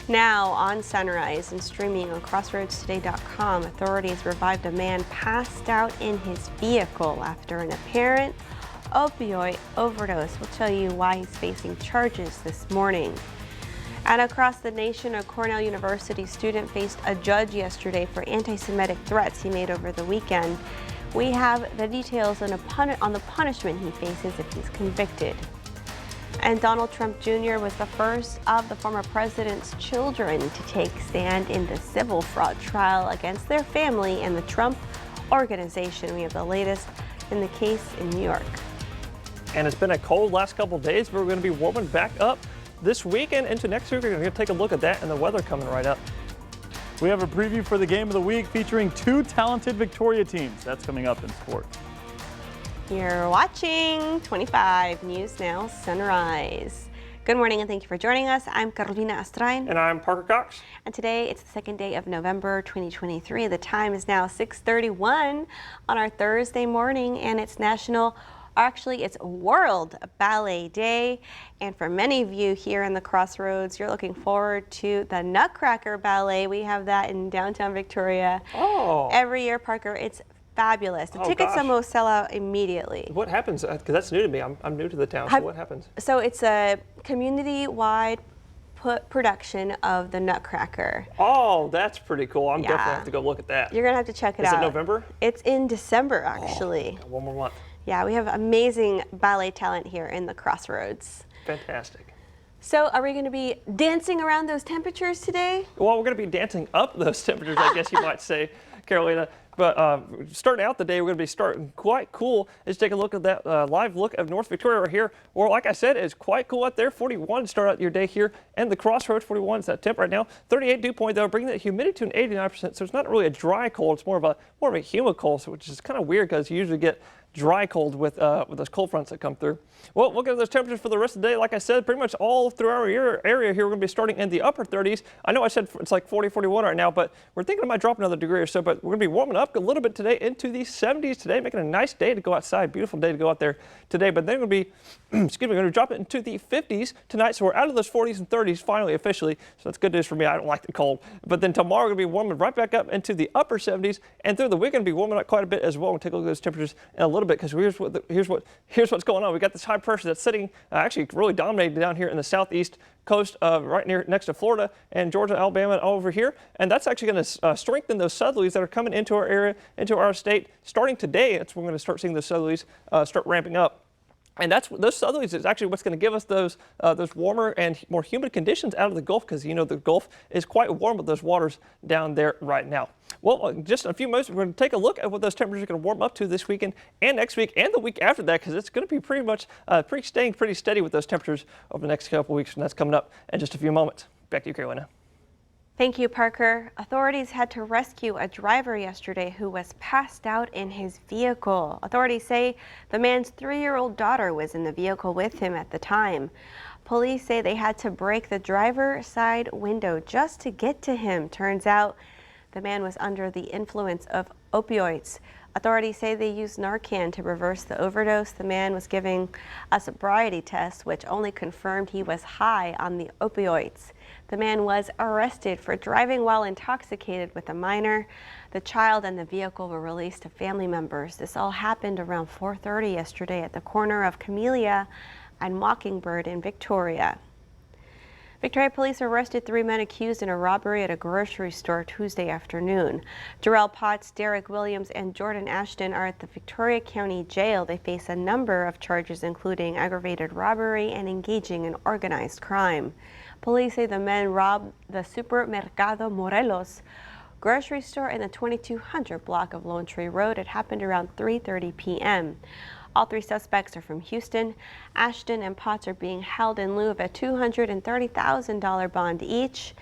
Now on Sunrise and streaming on CrossroadsToday.com, authorities revived a man passed out in his vehicle after an apparent opioid overdose. We'll tell you why he's facing charges this morning. And across the nation, a Cornell University student faced a judge yesterday for anti-Semitic threats he made over the weekend. We have the details on the punishment he faces if he's convicted. And Donald Trump Jr. was the first of the former president's children to take stand in the civil fraud trial against their family and the Trump Organization. We have the latest in the case in New York. And it's been a cold last couple of days, but we're going to be warming back up this weekend into next week. We're going to take a look at that and the weather coming right up. We have a preview for the game of the week featuring two talented Victoria teams. That's coming up in sports. You're watching 25 News Now Sunrise. Good morning and thank you for joining us. I'm Carolina Astrain. And I'm Parker Cox. And today it's the second day of November 2023. The time is now 6:31 on our Thursday morning, and it's it's World Ballet Day. And for many of you here in the Crossroads, you're looking forward to the Nutcracker Ballet. We have that in downtown Victoria. Oh. Every year, Parker. It's fabulous. The tickets almost sell out immediately. What happens? Because that's new to me. I'm new to the town. So what happens? So it's a community-wide production of the Nutcracker. Oh, that's pretty cool. I'm definitely have to go look at that. You're gonna have to check it out. Is it November? It's in December, actually. Oh, one more month. Yeah, we have amazing ballet talent here in the Crossroads. Fantastic. So are we going to be dancing around those temperatures today? Well, we're going to be dancing up those temperatures, I guess you might say, Carolina. But starting out the day, we're going to be starting quite cool. Let's take a look at that live look of North Victoria right here. Or like I said, it's quite cool out there. 41 to start out your day here. And the Crossroads, 41 is that temp right now. 38 dew point, though, bringing that humidity to an 89%. So it's not really a dry cold. It's more of a humid cold, which is kind of weird because you usually get dry cold with those cold fronts that come through. Well, look at those temperatures for the rest of the day. Like I said, pretty much all through our area here, we're going to be starting in the upper 30s. I know I said it's like 40, 41 right now, but we're thinking it might drop another degree or so. But we're going to be warming up a little bit today into the 70s today, making a nice day to go outside. Beautiful day to go out there today. But then we're going to be, we're going to drop it into the 50s tonight. So we're out of those 40s and 30s finally, officially. So that's good news for me. I don't like the cold. But then tomorrow we're going to be warming right back up into the upper 70s. And through the weekend, we'll be warming up quite a bit as well. We'll take a look at those temperatures in a little bit because here's what's going on. We got this high pressure that's sitting actually really dominating down here in the southeast coast, right next to Florida and Georgia, Alabama, all over here. And that's actually going to strengthen those southerlies that are coming into our area, into our state. Starting today, that's when we're going to start seeing those southerlies start ramping up. And those southerlies is actually what's going to give us those warmer and more humid conditions out of the Gulf, because you know the Gulf is quite warm with those waters down there right now. Well, just in a few moments, we're going to take a look at what those temperatures are going to warm up to this weekend and next week and the week after that, because it's going to be pretty much staying pretty steady with those temperatures over the next couple of weeks, and that's coming up in just a few moments. Back to you, Carolina. Thank you, Parker. Authorities had to rescue a driver yesterday who was passed out in his vehicle. Authorities say the man's 3-year-old daughter was in the vehicle with him at the time. Police say they had to break the driver's side window just to get to him. Turns out the man was under the influence of opioids. Authorities say they used Narcan to reverse the overdose. The man was giving a sobriety test, which only confirmed he was high on the opioids. The man was arrested for driving while intoxicated with a minor. The child and the vehicle were released to family members. This all happened around 4:30 yesterday at the corner of Camellia and Mockingbird in Victoria. Victoria police arrested 3 men accused in a robbery at a grocery store Tuesday afternoon. Jarrell Potts, Derek Williams, and Jordan Ashton are at the Victoria County Jail. They face a number of charges, including aggravated robbery and engaging in organized crime. Police say the men robbed the Supermercado Morelos grocery store in the 2200 block of Lone Tree Road. It happened around 3:30 p.m. All 3 suspects are from Houston. Ashton and Potts are being held in lieu of a $230,000 bond each.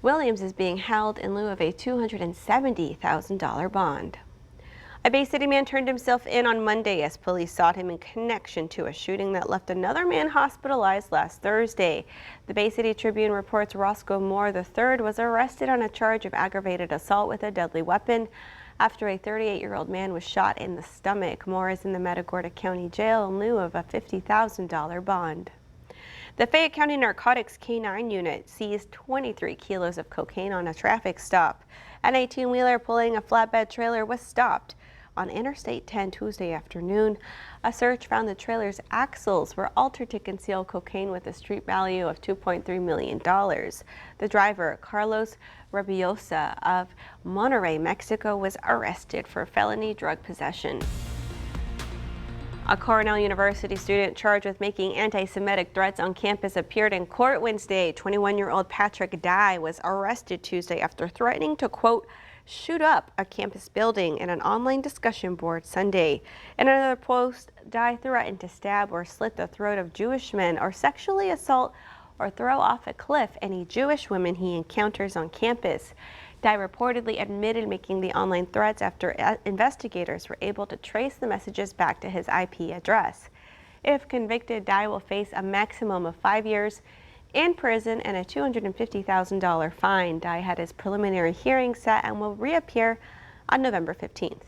Williams is being held in lieu of a $270,000 bond. A Bay City man turned himself in on Monday as police sought him in connection to a shooting that left another man hospitalized last Thursday. The Bay City Tribune reports Roscoe Moore III was arrested on a charge of aggravated assault with a deadly weapon after a 38-year-old man was shot in the stomach. Moore is in the Matagorda County Jail in lieu of a $50,000 bond. The Fayette County Narcotics K-9 unit seized 23 kilos of cocaine on a traffic stop. An 18-wheeler pulling a flatbed trailer was stopped on Interstate 10 Tuesday afternoon. A search found the trailer's axles were altered to conceal cocaine with a street value of $2.3 million. The driver, Carlos Rabiosa of Monterrey, Mexico, was arrested for felony drug possession. A Cornell University student charged with making anti-Semitic threats on campus appeared in court Wednesday. 21-year-old Patrick Dye was arrested Tuesday after threatening to, quote, shoot up a campus building in an online discussion board Sunday. In another post, Dye threatened to stab or slit the throat of Jewish men or sexually assault or throw off a cliff any Jewish women he encounters on campus. Dye reportedly admitted making the online threats after investigators were able to trace the messages back to his IP address. If convicted, Dye will face a maximum of 5 years in prison and a $250,000 fine. Dye had his preliminary hearing set and will reappear on November 15th.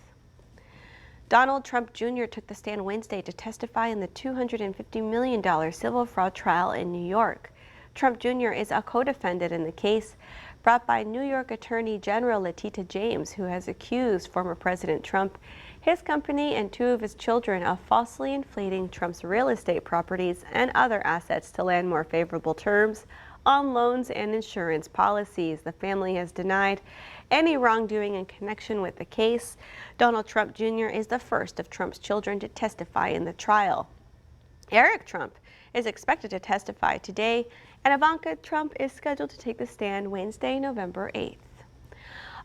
Donald Trump Jr. took the stand Wednesday to testify in the $250 million civil fraud trial in New York. Trump Jr. is a co-defendant in the case brought by New York Attorney General Letitia James, who has accused former President Trump, his company, and 2 of his children of falsely inflating Trump's real estate properties and other assets to land more favorable terms on loans and insurance policies. The family has denied any wrongdoing in connection with the case. Donald Trump Jr. is the first of Trump's children to testify in the trial. Eric Trump is expected to testify today, and Ivanka Trump is scheduled to take the stand Wednesday, November 8th.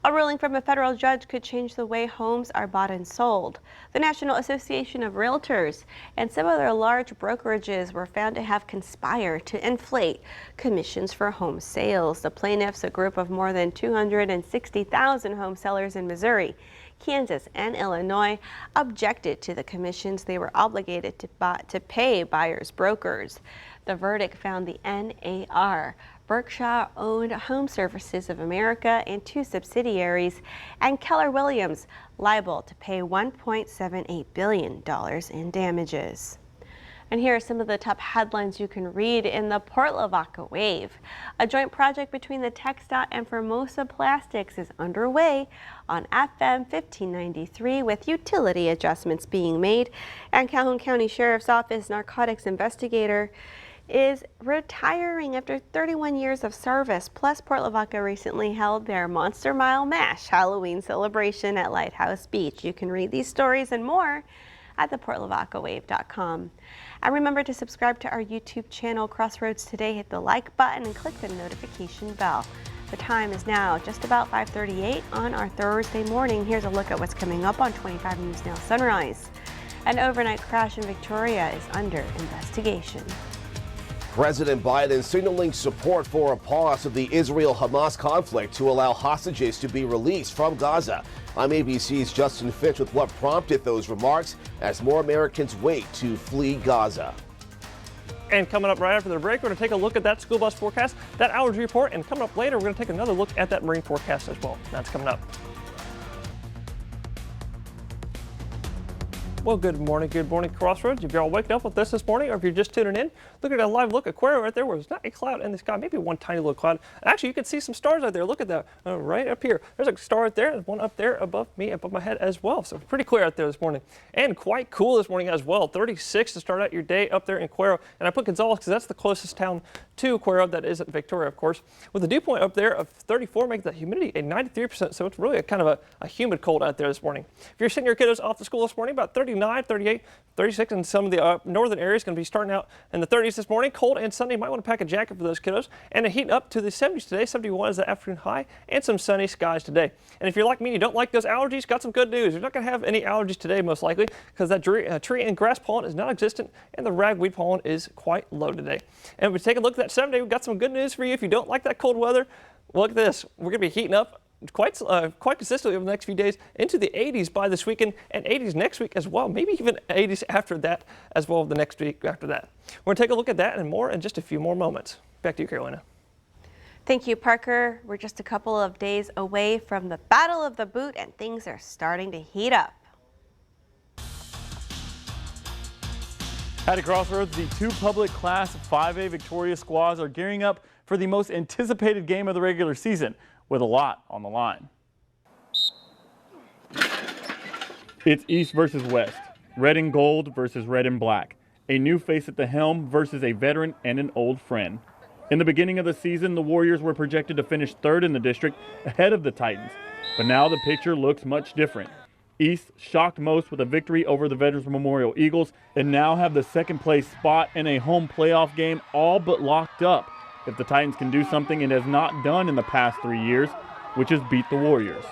A ruling from a federal judge could change the way homes are bought and sold. The National Association of Realtors and some other large brokerages were found to have conspired to inflate commissions for home sales. The plaintiffs, a group of more than 260,000 home sellers in Missouri, Kansas, and Illinois, objected to the commissions they were obligated to pay buyers' brokers. The verdict found the NAR, Berkshire-owned Home Services of America and 2 subsidiaries, and Keller Williams liable to pay $1.78 billion in damages. And here are some of the top headlines you can read in the Port Lavaca Wave. A joint project between the TxDOT and Formosa Plastics is underway on FM 1593 with utility adjustments being made. And Calhoun County Sheriff's Office narcotics investigator is retiring after 31 years of service. Plus, Port Lavaca recently held their Monster Mile Mash Halloween celebration at Lighthouse Beach. You can read these stories and more at theportlavacawave.com. And remember to subscribe to our YouTube channel, Crossroads Today. Hit the like button and click the notification bell. The time is now just about 5:38 on our Thursday morning. Here's a look at what's coming up on 25 News Now Sunrise. An overnight crash in Victoria is under investigation. President Biden signaling support for a pause of the Israel-Hamas conflict to allow hostages to be released from Gaza. I'm ABC's Justin Fitch with what prompted those remarks as more Americans wait to flee Gaza. And coming up right after the break, we're going to take a look at that school bus forecast, that allergy report, and coming up later, we're going to take another look at that marine forecast as well. That's coming up. Well, good morning, Crossroads. If you're all waking up with us this morning, or if you're just tuning in, look at a live look at Cuero right there where there's not a cloud in the sky, maybe one tiny little cloud. Actually, you can see some stars out there. Look at that, right up here. There's a star right there, and one up there above me, above my head as well. So pretty clear out there this morning. And quite cool this morning as well. 36 to start out your day up there in Cuero. And I put Gonzales because that's the closest town to Cuero that isn't Victoria, of course. With a dew point up there of 34, making the humidity a 93%. So it's really a kind of a humid cold out there this morning. If you're sending your kiddos off to school this morning, about 39, 38, 36, and some of the northern areas going to be starting out in the 30s this morning. Cold and sunny. Might want to pack a jacket for those kiddos. And a heat up to the 70s today. 71 is the afternoon high, and some sunny skies today. And if you're like me and you don't like those allergies, got some good news. You're not going to have any allergies today, most likely, because that tree and grass pollen is not existent, and the ragweed pollen is quite low today. And if we take a look at that 7 day, we've got some good news for you. If you don't like that cold weather, look at this. We're going to be heating up quite consistently over the next few days into the 80s by this weekend, and 80s next week as well, maybe even 80s after that as well, the next week after that. We're going to take a look at that and more in just a few more moments. Back to you, Carolina. Thank you, Parker. We're just a couple of days away from the Battle of the Boot, and things are starting to heat up. At Crossroads, the two public Class 5A Victoria squads are gearing up for the most anticipated game of the regular season, with a lot on the line. It's East versus West, red and gold versus red and black, a new face at the helm versus a veteran and an old friend. In the beginning of the season, the Warriors were projected to finish third in the district, ahead of the Titans, but now the picture looks much different. East shocked most with a victory over the Veterans Memorial Eagles and now have the second place spot in a home playoff game all but locked up if the Titans can do something it has not done in the past 3 years, which is beat the Warriors.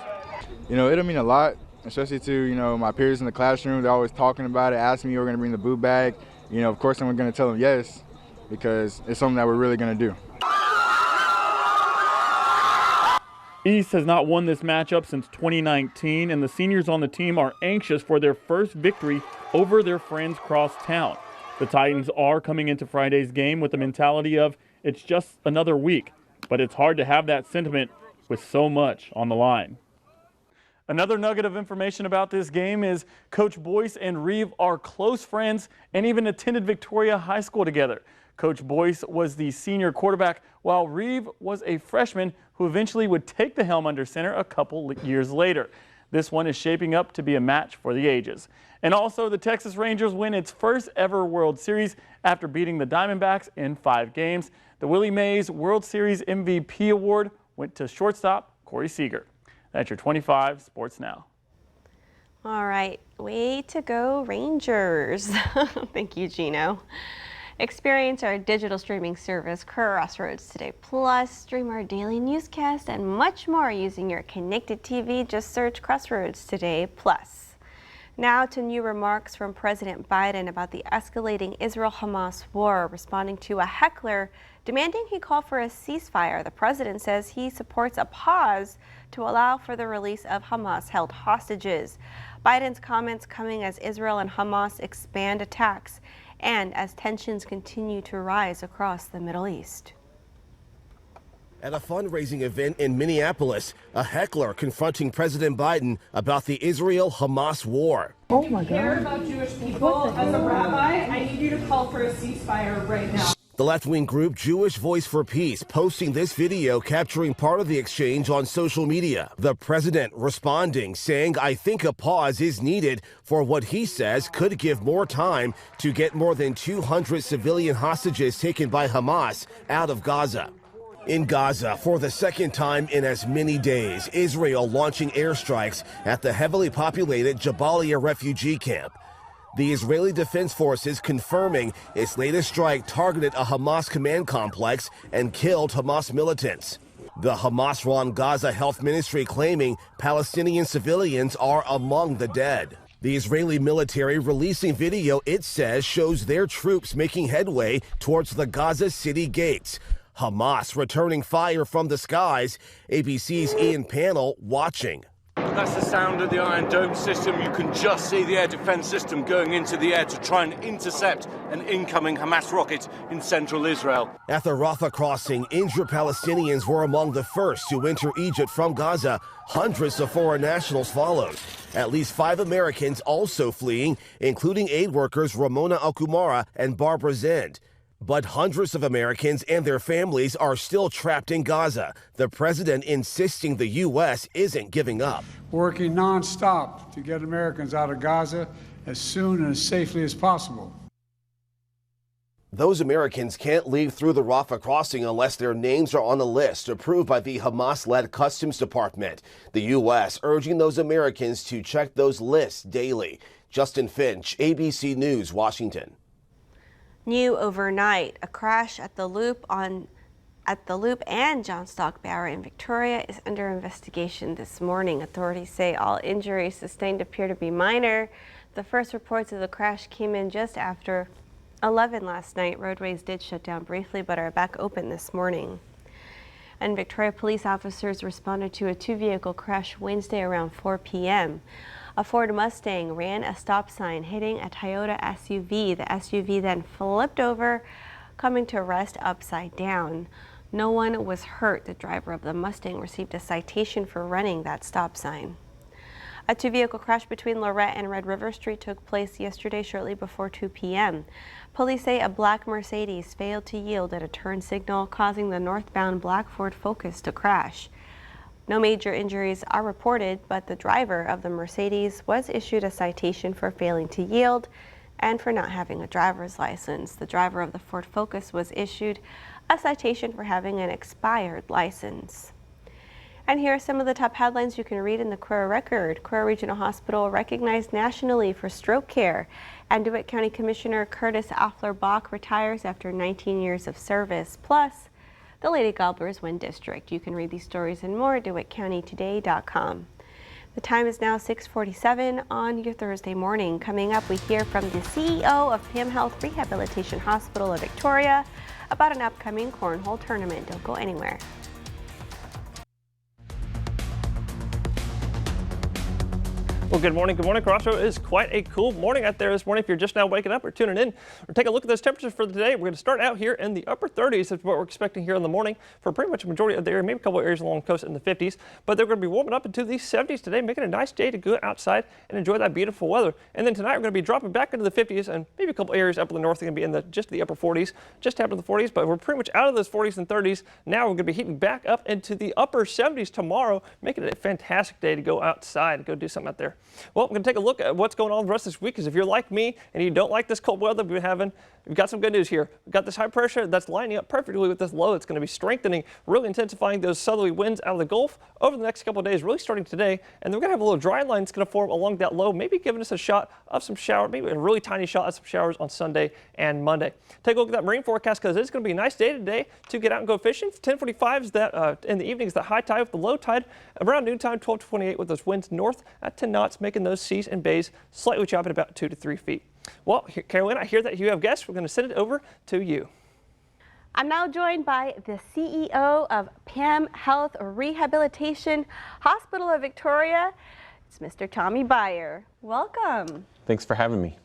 You know, it'll mean a lot, especially to, you know, my peers in the classroom. They're always talking about it, asking me, we're going to bring the boot bag. You know, of course I'm going to tell them yes, because it's something that we're really going to do. East has not won this matchup since 2019, and the seniors on the team are anxious for their first victory over their friends cross town. The Titans are coming into Friday's game with the mentality of it's just another week, but it's hard to have that sentiment with so much on the line. Another nugget of information about this game is Coach Boyce and Reeve are close friends and even attended Victoria High School together. Coach Boyce was the senior quarterback, while Reeve was a freshman who eventually would take the helm under center a couple years later. This one is shaping up to be a match for the ages. And also, the Texas Rangers win its first ever World Series after beating the Diamondbacks in 5 games. The Willie Mays World Series MVP award went to shortstop Corey Seager. That's your 25 Sports Now. All right, way to go, Rangers. Thank you, Gino. Experience our digital streaming service, Crossroads Today Plus. Stream our daily newscast and much more using your connected TV. Just search Crossroads Today Plus. Now to new remarks from President Biden about the escalating Israel-Hamas war, responding to a heckler demanding he call for a ceasefire. The president says he supports a pause to allow for the release of Hamas-held hostages. Biden's comments coming as Israel and Hamas expand attacks and as tensions continue to rise across the Middle East. At a fundraising event in Minneapolis, a heckler confronting President Biden about the Israel-Hamas war. Oh my God. Care about Jewish people. As a rabbi, I need you to call for a ceasefire right now. The left-wing group Jewish Voice for Peace posting this video capturing part of the exchange on social media. The president responding, saying, I think a pause is needed for what he says could give more time to get more than 200 civilian hostages taken by Hamas out of Gaza. In Gaza, for the second time in as many days, Israel launching airstrikes at the heavily populated Jabalia refugee camp. The Israeli Defense Forces confirming its latest strike targeted a Hamas command complex and killed Hamas militants. The Hamas-run Gaza Health Ministry claiming Palestinian civilians are among the dead. The Israeli military releasing video it says shows their troops making headway towards the Gaza City gates. Hamas returning fire from the skies. ABC's Ian Pannell watching. That's the sound of the Iron Dome system. You can just see the air defense system going into the air to try and intercept an incoming Hamas rocket in central Israel. At the Rafah crossing, injured Palestinians were among the first to enter Egypt from Gaza. Hundreds of foreign nationals followed. At least 5 Americans also fleeing, including aid workers Ramona Alkumara and Barbara Zend. But hundreds of Americans and their families are still trapped in Gaza. The president insisting the U.S. isn't giving up. Working nonstop to get Americans out of Gaza as soon and as safely as possible. Those Americans can't leave through the Rafah crossing unless their names are on a list approved by the Hamas-led Customs Department. The U.S. urging those Americans to check those lists daily. Justin Finch, ABC News, Washington. New overnight, a crash at the Loop and John Stock Barra in Victoria is under investigation this morning. Authorities say all injuries sustained appear to be minor. The first reports of the crash came in just after 11 last night. Roadways did shut down briefly but are back open this morning. And Victoria police officers responded to a 2-vehicle crash Wednesday around 4 p.m. A Ford Mustang ran a stop sign, hitting a Toyota SUV. The SUV then flipped over, coming to rest upside down. No one was hurt. The driver of the Mustang received a citation for running that stop sign. A two-vehicle crash between Lorette and Red River Street took place yesterday shortly before 2 p.m. Police say a black Mercedes failed to yield at a turn signal, causing the northbound black Ford Focus to crash. No major injuries are reported, but the driver of the Mercedes was issued a citation for failing to yield and for not having a driver's license. The driver of the Ford Focus was issued a citation for having an expired license. And here are some of the top headlines you can read in the Courier Record. Courier Regional Hospital recognized nationally for stroke care, and DeWitt County Commissioner Curtis Offler-Bach retires after 19 years of service. Plus, the Lady Gobblers win district. You can read these stories and more at DeWittCountyToday.com. The time is now 6:47 on your Thursday morning. Coming up, we hear from the CEO of PAM Health Rehabilitation Hospital of Victoria about an upcoming cornhole tournament. Don't go anywhere. Well, good morning. Good morning. Crossroad is quite a cool morning out there this morning. If you're just now waking up or tuning in, we're taking a look at those temperatures for today. We're going to start out here in the upper 30s. That's what we're expecting here in the morning for pretty much a majority of the area, maybe a couple of areas along the coast in the 50s. But they're going to be warming up into the 70s today, making a nice day to go outside and enjoy that beautiful weather. And then tonight we're going to be dropping back into the 50s, and maybe a couple areas up in the north are going to be in just the upper 40s, just after the 40s. But we're pretty much out of those 40s and 30s. Now we're going to be heating back up into the upper 70s tomorrow, making it a fantastic day to go outside and go do something out there. Well, we're going to take a look at what's going on the rest of this week, because if you're like me and you don't like this cold weather we've been having, we've got some good news here. We've got this high pressure that's lining up perfectly with this low. It's going to be strengthening, really intensifying those southerly winds out of the Gulf over the next couple of days, really starting today. And we're going to have a little dry line that's going to form along that low, maybe giving us a shot of some shower, maybe a really tiny shot of some showers on Sunday and Monday. Take a look at that marine forecast, because it's going to be a nice day today to get out and go fishing. 10:45 is that in the evenings, the high tide with the low tide around noontime, 12:28 with those winds north at 10 knots, making those seas and bays slightly chopping about 2 to 3 feet. Well, Carolina, I hear that you have guests. We're going to send it over to you. I'm now joined by the CEO of PAM Health Rehabilitation Hospital of Victoria. It's Mr. Tommy Beyer. Welcome. Thanks for having me.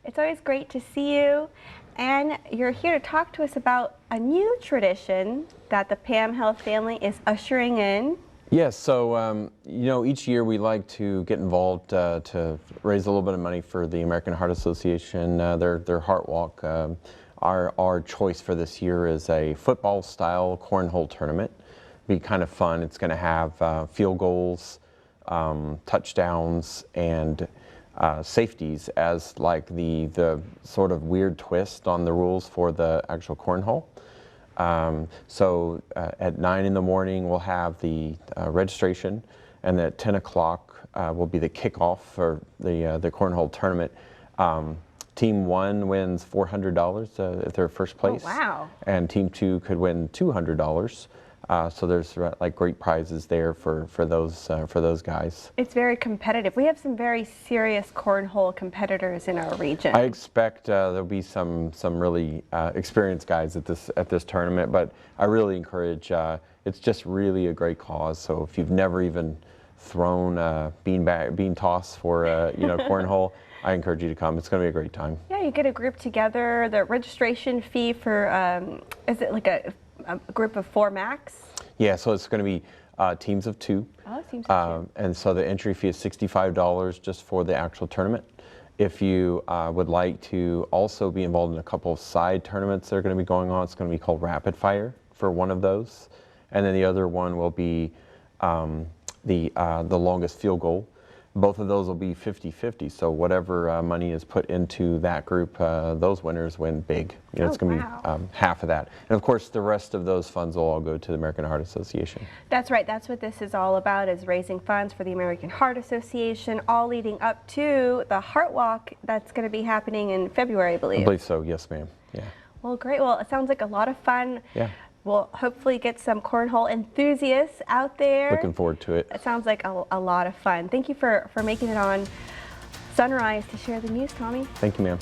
It's always great to see you. And you're here to talk to us about a new tradition that the PAM Health family is ushering in. Yes, so you know, each year we like to get involved to raise a little bit of money for the American Heart Association, their Heart Walk. Our choice for this year is a football-style cornhole tournament. It'll be kind of fun. It's going to have field goals, touchdowns, and safeties as like the sort of weird twist on the rules for the actual cornhole. So at 9 in the morning we'll have the registration, and at 10 o'clock will be the kickoff for the cornhole tournament. Team 1 wins $400 if they're first place. Oh, wow. And Team 2 could win $200. So there's like great prizes there for those guys. It's very competitive. We have some very serious cornhole competitors in our region. I expect there'll be some really experienced guys at this tournament, but I really encourage. It's just really a great cause. So if you've never even thrown bean toss for cornhole, I encourage you to come. It's going to be a great time. Yeah, you get a group together. The registration fee for is it like a group of 4 max? Yeah, so it's going to be teams of 2. Oh, teams of 2. And so the entry fee is $65 just for the actual tournament. If you would like to also be involved in a couple of side tournaments that are going to be going on, it's going to be called Rapid Fire for one of those. And then the other one will be the longest field goal. Both of those will be 50-50, so whatever money is put into that group, those winners win big. You know, it's going to be half of that. And of course, the rest of those funds will all go to the American Heart Association. That's right. That's what this is all about, is raising funds for the American Heart Association, all leading up to the Heart Walk that's going to be happening in February, I believe. I believe so, yes, ma'am. Yeah. Well, great. Well, it sounds like a lot of fun. Yeah. We'll hopefully get some cornhole enthusiasts out there. Looking forward to it. It sounds like a lot of fun. Thank you for making it on Sunrise to share the news, Tommy. Thank you, ma'am.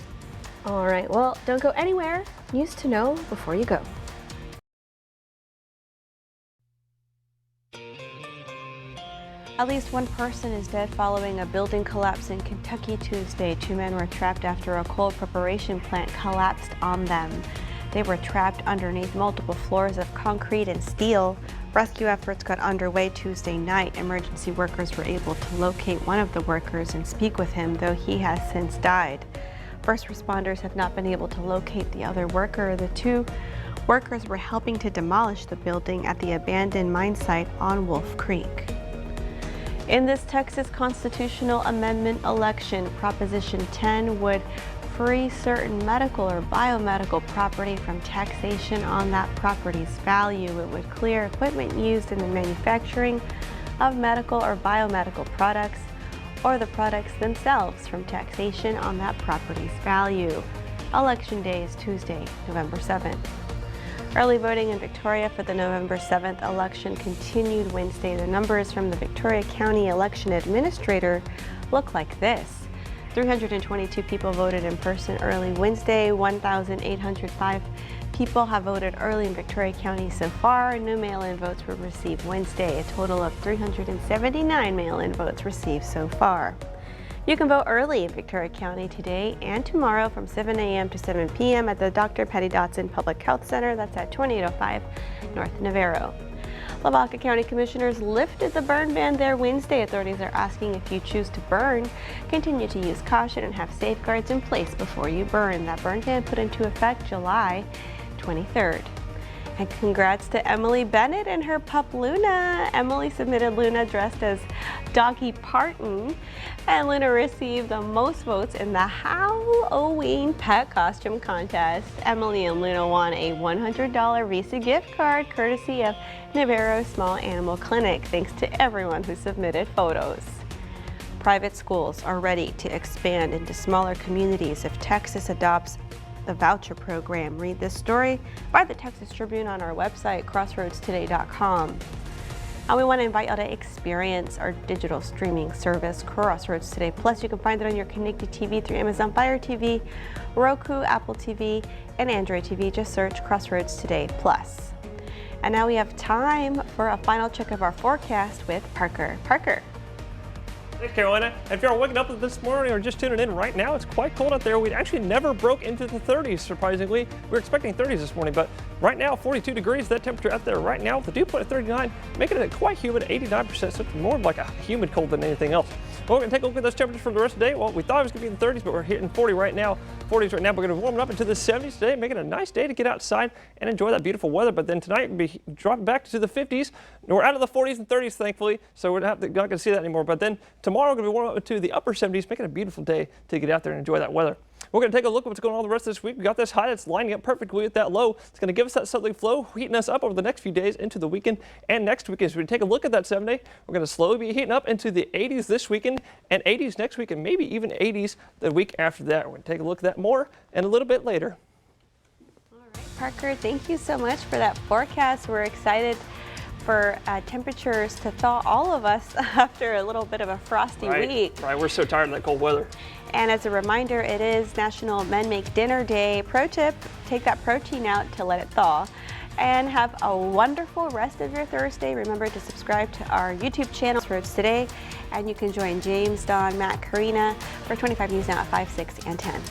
All right. Well, don't go anywhere. News to know before you go. At least one person is dead following a building collapse in Kentucky Tuesday. 2 men were trapped after a coal preparation plant collapsed on them. They were trapped underneath multiple floors of concrete and steel. Rescue efforts got underway Tuesday night. Emergency workers were able to locate one of the workers and speak with him, though he has since died. First responders have not been able to locate the other worker. The two workers were helping to demolish the building at the abandoned mine site on Wolf Creek. In this Texas constitutional amendment election, Proposition 10 would free certain medical or biomedical property from taxation on that property's value. It would clear equipment used in the manufacturing of medical or biomedical products or the products themselves from taxation on that property's value. Election day is Tuesday, November 7th. Early voting in Victoria for the November 7th election continued Wednesday. The numbers from the Victoria County Election Administrator look like this. 322 people voted in person early Wednesday. 1,805 people have voted early in Victoria County so far. No mail-in votes were received Wednesday. A total of 379 mail-in votes received so far. You can vote early in Victoria County today and tomorrow from 7 a.m. to 7 p.m. at the Dr. Patty Dotson Public Health Center. That's at 2805 North Navarro. Lavaca County Commissioners lifted the burn ban there Wednesday. Authorities are asking if you choose to burn, continue to use caution and have safeguards in place before you burn. That burn ban put into effect July 23rd. And congrats to Emily Bennett and her pup Luna. Emily submitted Luna dressed as Doggy Parton, and Luna received the most votes in the Halloween pet costume contest. Emily and Luna won a $100 Visa gift card courtesy of Navarro Small Animal Clinic, thanks to everyone who submitted photos. Private schools are ready to expand into smaller communities if Texas adopts the voucher program. Read this story by the Texas Tribune on our website, crossroadstoday.com. And we want to invite you to experience our digital streaming service, Crossroads Today Plus. You can find it on your connected TV through Amazon Fire TV, Roku, Apple TV, and Android TV. Just search Crossroads Today Plus. And now we have time for a final check of our forecast with Parker. Parker. Thanks, Carolina. If you're waking up this morning or just tuning in right now, it's quite cold out there. We actually never broke into the 30s, surprisingly. We were expecting 30s this morning, but right now, 42 degrees, that temperature out there right now. The dew point at 39, making it quite humid, 89%, so it's more like a humid cold than anything else. Well, we're going to take a look at those temperatures for the rest of the day. Well, we thought it was going to be in the 30s, but we're hitting 40 right now. 40s right now. We're going to warm it up into the 70s today, making it a nice day to get outside and enjoy that beautiful weather. But then tonight, we'll be dropping back to the 50s. We're out of the 40s and 30s, thankfully, so we're not going to see that anymore. But then tomorrow, we're going to be warming up to the upper 70s, making it a beautiful day to get out there and enjoy that weather. We're going to take a look at what's going on the rest of this week. We got this high that's lining up perfectly with that low. It's going to give us that southerly flow, heating us up over the next few days into the weekend and next weekend. So we take a look at that 7-day. We're going to slowly be heating up into the 80s this weekend and 80s next week and maybe even 80s the week after that. We're going to take a look at that more and a little bit later. All right, Parker, thank you so much for that forecast. We're excited for temperatures to thaw all of us after a little bit of a frosty week. Right, we're so tired of that cold weather. And as a reminder, it is National Men Make Dinner Day. Pro tip, take that protein out to let it thaw. And have a wonderful rest of your Thursday. Remember to subscribe to our YouTube channel, Crossroads Today. And you can join James, Don, Matt, Karina for 25 News Now at 5, 6, and 10.